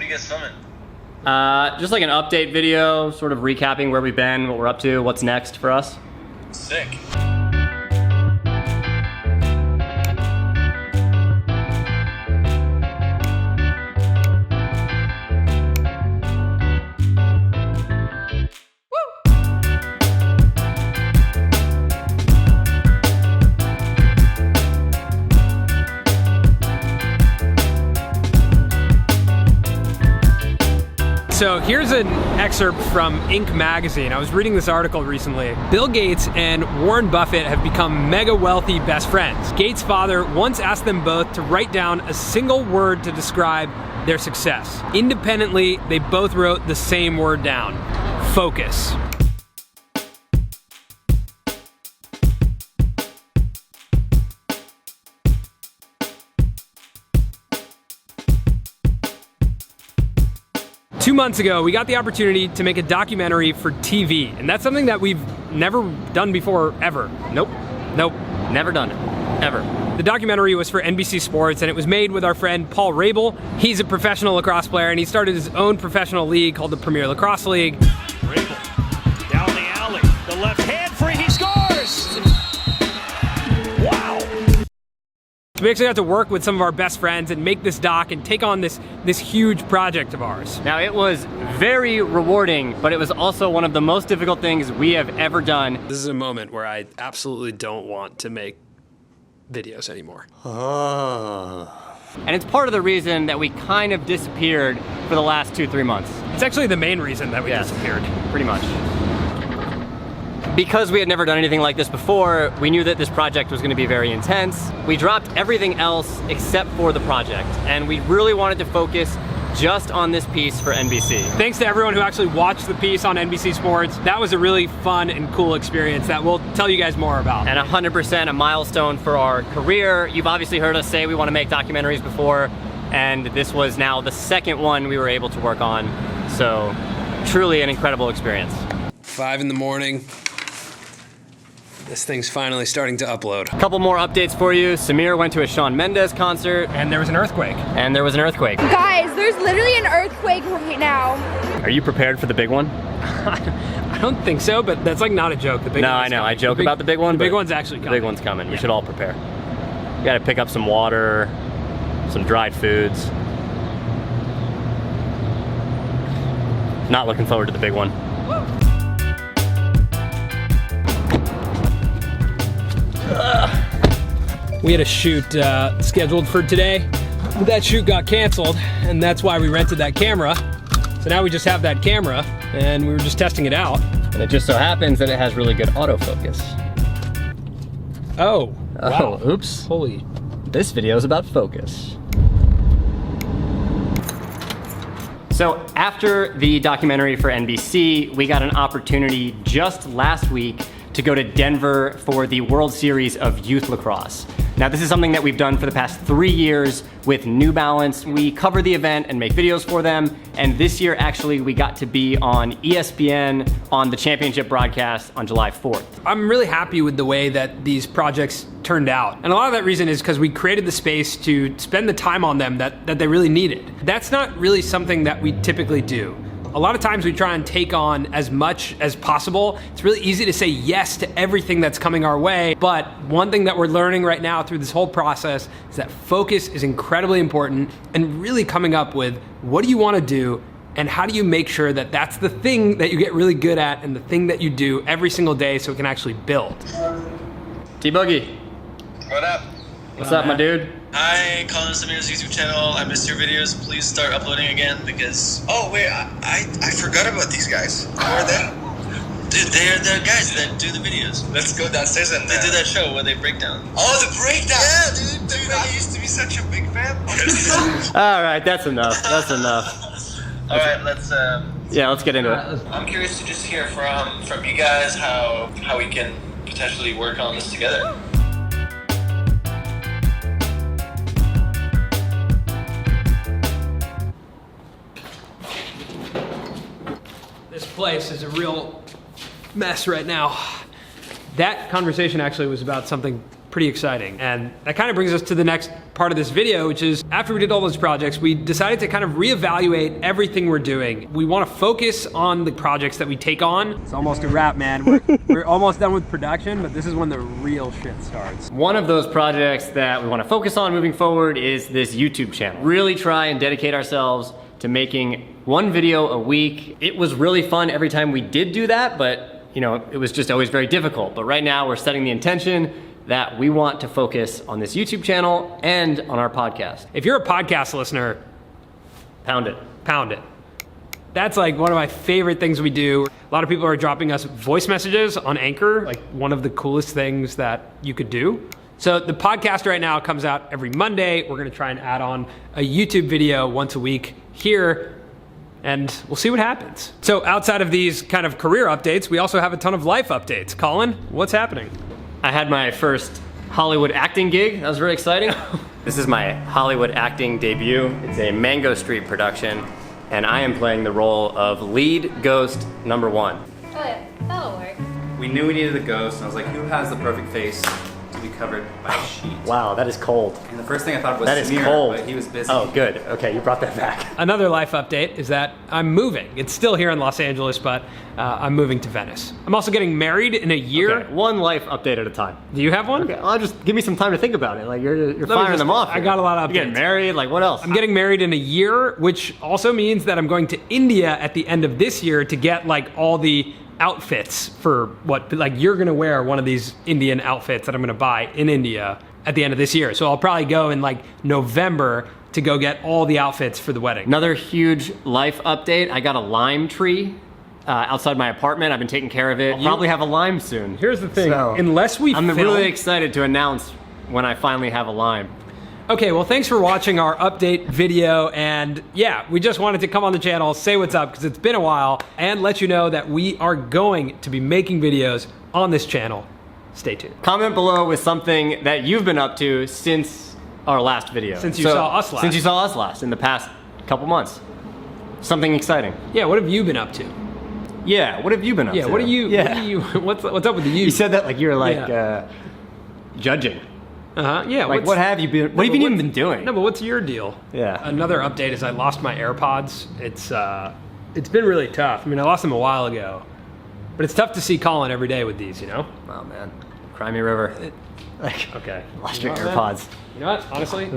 you guys filming? Just like an update video, sort of recapping where we've been, what we're up to, what's next for us. Sick. So here's an excerpt from Inc. magazine. I was reading this article recently. Bill Gates and Warren Buffett have become mega wealthy best friends. Gates' father once asked them both to write down a single word to describe their success. Independently, they both wrote the same word down: focus. Two months ago, we got the opportunity to make a documentary for TV, and that's something that we've never done before, ever. Nope. Never done it. Ever. The documentary was for NBC Sports, and it was made with our friend Paul Rabel. He's a professional lacrosse player, and he started his own professional league called the Premier Lacrosse League. Rabel, down the alley, the left hand free, he scores! Wow! We actually got to work with some of our best friends and make this doc and take on this huge project of ours. Now, it was very rewarding, but it was also one of the most difficult things we have ever done. This is a moment where I absolutely don't want to make videos anymore. And it's part of the reason that we kind of disappeared for the last 2-3 months. It's actually the main reason that we disappeared. Pretty much. Because we had never done anything like this before, we knew that this project was going to be very intense. We dropped everything else except for the project, and we really wanted to focus just on this piece for NBC. Thanks to everyone who actually watched the piece on NBC Sports. That was a really fun and cool experience that we'll tell you guys more about. And 100% a milestone for our career. You've obviously heard us say we want to make documentaries before, and this was now the second one we were able to work on. So truly an incredible experience. 5 in the morning. This thing's finally starting to upload. A couple more updates for you. Samir went to a Shawn Mendes concert. And there was an earthquake. Guys, there's literally an earthquake right now. Are you prepared for the big one? I don't think so, but that's like not a joke. The big No, one's I know. coming. I joke about the big one. The big one's actually coming. The big one's coming. We should all prepare. You gotta pick up some water, some dried foods. Not looking forward to the big one. We had a shoot scheduled for today. That shoot got canceled, and that's why we rented that camera. So now we just have that camera, and we were just testing it out. And it just so happens that it has really good autofocus. Oh, wow. Oh, oops. Holy. This video is about focus. So after the documentary for NBC, we got an opportunity just last week to go to Denver for the World Series of Youth Lacrosse. Now, this is something that we've done for the past 3 years with New Balance. We cover the event and make videos for them, and this year, actually, we got to be on ESPN on the championship broadcast on July 4th. I'm really happy with the way that these projects turned out. And a lot of that reason is because we created the space to spend the time on them that they really needed. That's not really something that we typically do. A lot of times we try and take on as much as possible. It's really easy to say yes to everything that's coming our way, but one thing that we're learning right now through this whole process is that focus is incredibly important, and really coming up with what do you want to do and how do you make sure that that's the thing that you get really good at and the thing that you do every single day so it can actually build. T-Boogie. What up? What's up, my dude? Hi, Colin, Samir's YouTube channel. I missed your videos. Please start uploading again because... Oh, wait, I forgot about these guys. Who are they? Dude, they're the guys that do the videos. Let's go downstairs and... They do that show where they break down. Oh, the breakdown! Yeah, dude, I used to be such a big fan. All right, that's enough. That's enough. All right, let's... Yeah, let's get into it. I'm curious to just hear from you guys how we can potentially work on this together. This place is a real mess right now. That conversation actually was about something pretty exciting. And that kind of brings us to the next part of this video, which is after we did all those projects, we decided to kind of reevaluate everything we're doing. We want to focus on the projects that we take on. It's almost a wrap, man. We're almost done with production, but this is when the real shit starts. One of those projects that we want to focus on moving forward is this YouTube channel. Really try and dedicate ourselves to making one video a week. It was really fun every time we did do that, but you know, it was just always very difficult. But right now we're setting the intention that we want to focus on this YouTube channel and on our podcast. If you're a podcast listener, Pound it. pound it. That's like one of my favorite things we do. A lot of people are dropping us voice messages on Anchor, like one of the coolest things that you could do. So the podcast right now comes out every Monday. We're gonna try and add on a YouTube video once a week here, and we'll see what happens. So outside of these kind of career updates, we also have a ton of life updates. Colin, what's happening? I had my first Hollywood acting gig. That was very exciting. This is my Hollywood acting debut. It's a Mango Street production, and I am playing the role of lead ghost number 1. Oh yeah, that'll work. We knew we needed a ghost, and I was like, who has the perfect face to be covered by a sheet? Wow, that is cold. And the first thing I thought was That is Samir, cold. but he was busy. Oh, good. Okay, you brought that back. Another life update is that I'm moving. It's still here in Los Angeles, but I'm moving to Venice. I'm also getting married in a year. Okay, one life update at a time. Do you have one? Okay, I'll just give me some time to think about it. Like you're firing them off. I got a lot of You getting updates. married? Like what else? I'm getting married in a year, which also means that I'm going to India at the end of this year to get like all the outfits for what, like you're gonna wear one of these Indian outfits that I'm gonna buy in India at the end of this year. So I'll probably go in like November to go get all the outfits for the wedding. Another huge life update. I got a lime tree outside my apartment. I've been taking care of it. I'll probably have a lime soon. Here's the thing, So, unless we I'm film- really excited to announce when I finally have a lime. Okay, well, thanks for watching our update video. And yeah, we just wanted to come on the channel, say what's up, because it's been a while, and let you know that we are going to be making videos on this channel. Stay tuned. Comment below with something that you've been up to since our last video. Since you saw us last. Since you saw us last in the past couple months. Something exciting. Yeah, what have you been up to? Yeah, what have you been up to? Yeah, what are you, what's up with the you? You said that like you're like Yeah. judging. Yeah. Like what have you been, what have you even been doing? No, but what's your deal? Yeah. Another update is I lost my AirPods. It's been really tough. I mean, I lost them a while ago, but it's tough to see Colin every day with these, you know? Oh man, Cry Me River. Like, Okay. lost your You know what, man? AirPods. You know what? Honestly,